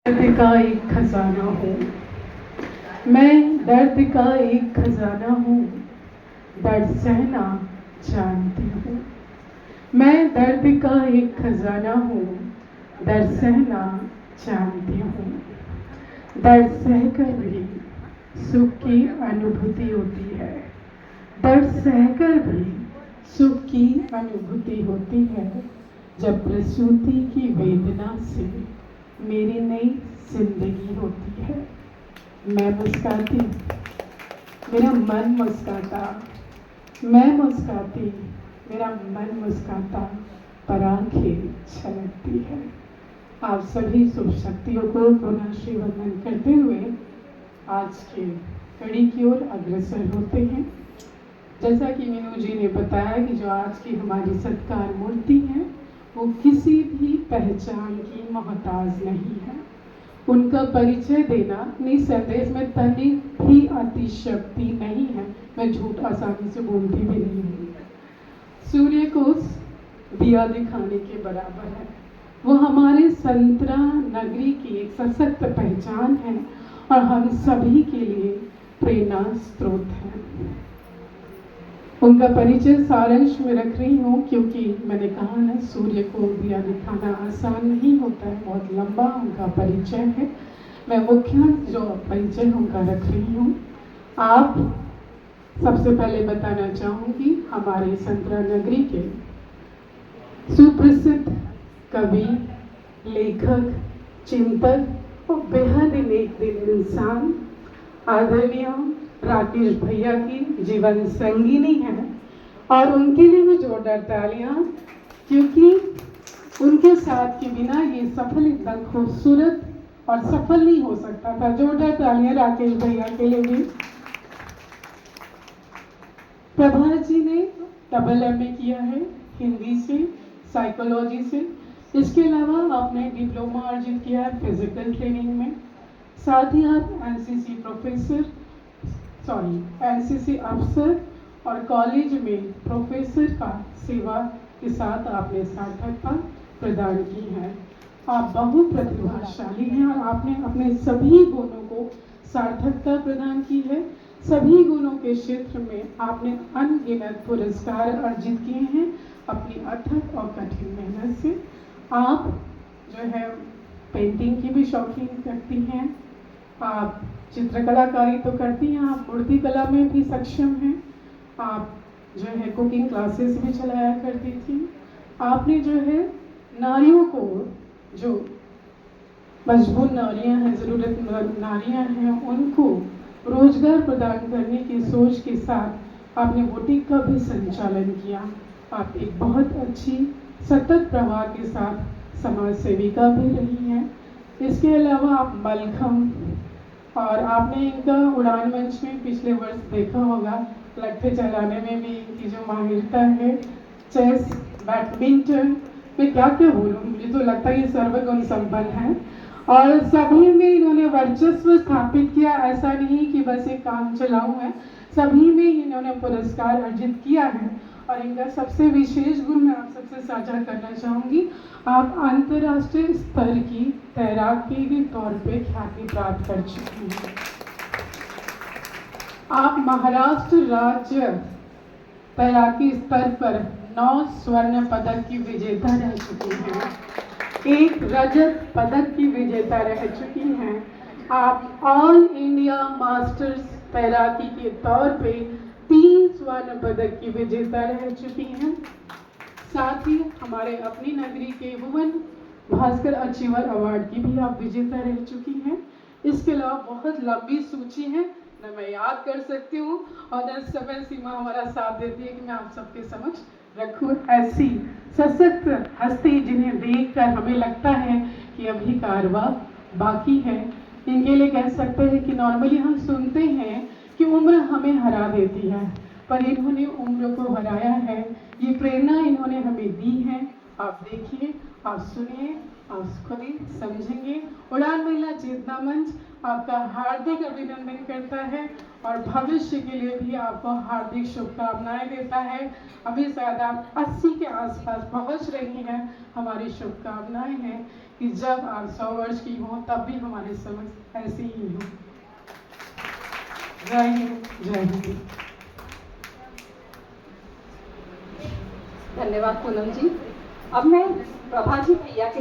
दर्द का एक खजाना हूँ। मैं दर्द का एक खजाना हूँ। दर्द सहना जानती हूँ। मैं दर्द का एक खजाना हूँ। दर्द सहना जानती हूँ। दर्द सहकर भी सुख की अनुभूति होती है। दर्द सहकर भी सुख की अनुभूति होती है। जब प्रसूति की वेदना से मेरी नई जिंदगी होती है। मैं मुस्काती, मेरा मन मुस्काता, मैं मुस्काती, मेरा मन मुस्काता, पर आंखें छलकती है। आप सभी शुभ शक्तियों को पुनः श्री वंदन करते हुए आज के कड़ी की ओर अग्रसर होते हैं। जैसा कि मीनू जी ने बताया कि जो आज की हमारी सत्कार मूर्ति है वो किसी भी पहचान की मोहताज नहीं है। उनका परिचय देना निसंदेह में तनी भी अतिशक्ति नहीं है। मैं झूठ आसानी से बोलती भी नहीं हूँ। सूर्य को दिया दिखाने के बराबर है। वो हमारे संतरा नगरी की एक सशक्त पहचान है और हम सभी के लिए प्रेरणा स्रोत है। उनका परिचय सारांश में रख रही हूँ क्योंकि मैंने कहा ना सूर्य को दिया दिखाना आसान नहीं होता है। बहुत लंबा उनका परिचय है। मैं मुख्य जो परिचय उनका रख रही हूँ। आप सबसे पहले बताना चाहूँगी हमारे संतरा नगरी के सुप्रसिद्ध कवि, लेखक, चिंतक और बेहद नेक दिल इंसान आदरणीय राकेश भैया की जीवन संगिनी है और उनके लिए भी जोरदार तालियां, क्योंकि उनके साथ के बिना ये सफल इतना खूबसूरत और सफल नहीं हो सकता था। जोरदार तालियां राकेश भैया के लिए भी। प्रभात जी ने डबल MA किया है हिंदी से, साइकोलॉजी से। इसके अलावा आपने डिप्लोमा अर्जित किया है फिजिकल ट्रेनिंग में। साथ ही आप एनसीसी अफसर और कॉलेज में प्रोफेसर का सेवा के साथ आपने सार्थकता प्रदान की है। आप बहु प्रतिभाशाली हैं और आपने अपने सभी गुणों को सार्थकता प्रदान की है। सभी गुणों के क्षेत्र में आपने अनगिनत पुरस्कार अर्जित किए हैं अपनी अथक और कठिन मेहनत से। आप जो है पेंटिंग की भी शौकीन रखती हैं। आप चित्रकलाकारी तो करती हैं, आप मूर्ति कला में भी सक्षम हैं। आप जो है कुकिंग क्लासेस भी चलाया करती थी। आपने जो है नारियों को, जो मजबूर नारियां हैं, ज़रूरतमंद नारियां हैं, उनको रोजगार प्रदान करने की सोच के साथ आपने बुटीक का भी संचालन किया। आप एक बहुत अच्छी सतत प्रवाह के साथ समाज सेविका भी रही हैं। इसके अलावा आप मलखम और आपने इनका उड़ान मंच में पिछले वर्ष देखा होगा, लट्ठे चलाने में भी इनकी जो माहिरता है, चेस, बैडमिंटन, मैं क्या क्या बोलूँ, मुझे तो लगता है ये सर्वगुण संपन्न है और सभी में इन्होंने वर्चस्व स्थापित किया। ऐसा नहीं कि बस एक काम चलाऊ है, सभी में इन्होंने पुरस्कार अर्जित किया है। और इनका सबसे विशेष गुण मैं आप सबसे साझा करना चाहूँगी, आप अंतर्राष्ट्रीय स्तर की तैराकी के तौर पे ख्याति प्राप्त कर चुकी हैं। आप महाराष्ट्र राज्य तैराकी स्तर पर 9 स्वर्ण पदक की विजेता रह चुकी हैं, 1 रजत पदक की विजेता रह चुकी हैं। आप ऑल इंडिया मास्टर्स तैराकी के तौर पे 3 स्वर्ण पदक की विजेता रह चुकी हैं। साथ ही हमारे अपनी नगरी के भुवन भास्कर अचीवर अवार्ड की भी आप विजेता रह चुकी हैं। इसके अलावा बहुत लंबी सूची है, न मैं याद कर सकती हूँ और न समय सीमा हमारा साथ देती है कि मैं आप सबके समक्ष रखूँ। ऐसी सशक्त हस्ती जिन्हें देखकर हमें लगता है कि अभी कारवां बाकी है। इनके लिए कह सकते हैं कि नॉर्मली हम सुनते हैं कि उम्र हमें हरा देती है, पर इन्होंने उम्र को हराया है। ये प्रेरणा इन्होंने हमें दी है। आप देखिए, आप सुनिए, आप खुद ही समझेंगे। उड़ान महिला चेतना मंच आपका हार्दिक अभिनंदन करता है और भविष्य के लिए भी आपको हार्दिक शुभकामनाएं देता है। अभी शायद आप 80 के आसपास पहुंच रही हैं। हमारी शुभकामनाएं हैं कि जब आप 100 वर्ष की हों तब भी हमारी समझ ऐसी ही हो। जय हिंद, जय हिंद। धन्यवाद पूनम जी। अब मैं प्रभा जी भैया के